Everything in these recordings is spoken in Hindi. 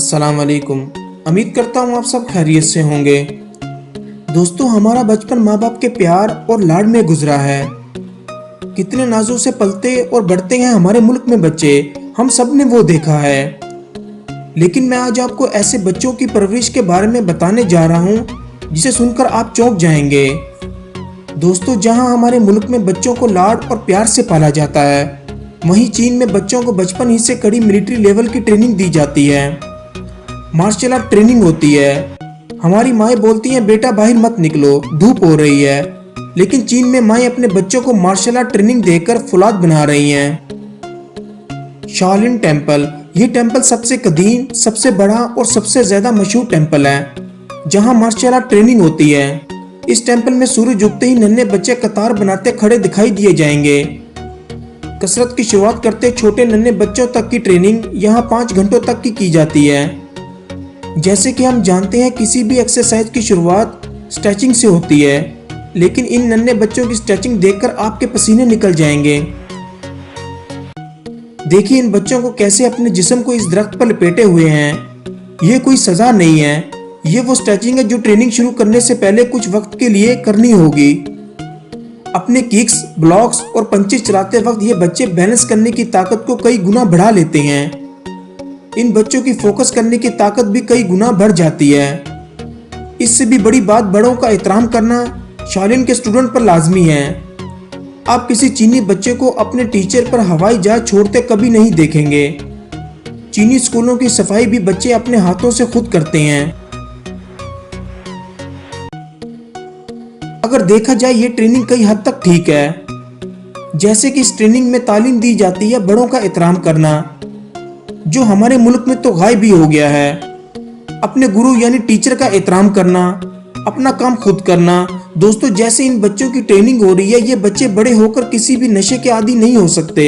अस्सलाम वालेकुम। उम्मीद करता हूँ आप सब खैरियत से होंगे। दोस्तों, हमारा बचपन माँ बाप के प्यार और लाड में गुजरा है। कितने नाजों से पलते और बढ़ते हैं हमारे मुल्क में बच्चे, हम सब ने वो देखा है। लेकिन मैं आज आपको ऐसे बच्चों की परवरिश के बारे में बताने जा रहा हूँ जिसे सुनकर आप चौंक जाएंगे। दोस्तों, जहाँ हमारे मुल्क में बच्चों को लाड और प्यार से पाला जाता है, वहीं चीन में बच्चों को बचपन ही से कड़ी मिलिट्री लेवल की ट्रेनिंग दी जाती है। मार्शल आर्ट ट्रेनिंग होती है। हमारी माएँ बोलती हैं बेटा बाहर मत निकलो, धूप हो रही है। लेकिन चीन में माएँ अपने बच्चों को मार्शल आर्ट ट्रेनिंग देकर फौलाद बना रही हैं। शाओलिन टेम्पल, ये टेम्पल सबसे कदीम, सबसे बड़ा और सबसे ज्यादा मशहूर टेम्पल है जहां मार्शल आर्ट ट्रेनिंग होती है। इस टेम्पल में सूरज उगते ही नन्हे बच्चे कतार बनाते खड़े दिखाई दिए जाएंगे। कसरत की शुरुआत करते छोटे नन्हे बच्चों तक की ट्रेनिंग यहाँ 5 घंटों तक की जाती है। जैसे कि हम जानते हैं, किसी भी एक्सरसाइज की शुरुआत स्ट्रेचिंग से होती है, लेकिन इन नन्हे बच्चों की स्ट्रेचिंग देखकर आपके पसीने निकल जाएंगे। देखिए इन बच्चों को कैसे अपने जिस्म को इस दरख्त पर लपेटे हुए हैं। ये कोई सजा नहीं है, ये वो स्ट्रेचिंग है जो ट्रेनिंग शुरू करने से पहले कुछ वक्त के लिए करनी होगी। अपने किक्स, ब्लॉक्स और पंचेस चलाते वक्त ये बच्चे बैलेंस करने की ताकत को कई गुना बढ़ा लेते हैं। इन बच्चों की फोकस करने की ताकत भी कई गुना बढ़ जाती है। इससे भी बड़ी बात, बड़ों का एहतराम करना शाओलिन के स्टूडेंट पर लाजमी है। आप किसी चीनी बच्चे को अपने टीचर पर हवाई जहाज छोड़ते कभी नहीं देखेंगे। चीनी स्कूलों की सफाई भी बच्चे अपने हाथों से खुद करते हैं। अगर देखा जाए ये ट्रेनिंग कई हद तक ठीक है। जैसे कि इस ट्रेनिंग में तालीम दी जाती है बड़ों का एहतराम करना, जो हमारे मुल्क में तो गायब ही हो गया है। अपने गुरु यानी टीचर का एहतराम करना, अपना काम खुद करना। दोस्तों, जैसे इन बच्चों की ट्रेनिंग हो रही है, ये बच्चे बड़े होकर किसी भी नशे के आदी नहीं हो सकते।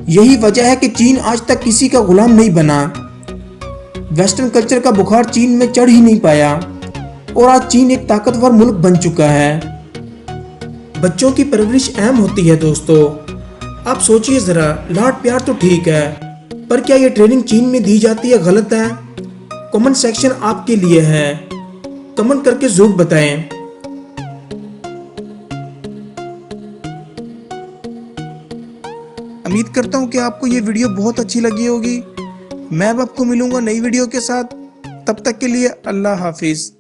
यही वजह है कि चीन आज तक किसी का गुलाम नहीं बना। वेस्टर्न कल्चर का बुखार चीन में चढ़ ही नहीं पाया और आज चीन एक ताकतवर मुल्क बन चुका है। बच्चों की परवरिश अहम होती है। दोस्तों, आप सोचिए जरा, लाड प्यार तो ठीक है, पर क्या ये ट्रेनिंग चीन में दी जाती है गलत है? कमेंट सेक्शन आपके लिए है, कमेंट करके जरूर बताएं। उम्मीद करता हूँ कि आपको ये वीडियो बहुत अच्छी लगी होगी। मैं अब आपको मिलूंगा नई वीडियो के साथ। तब तक के लिए अल्लाह हाफिज।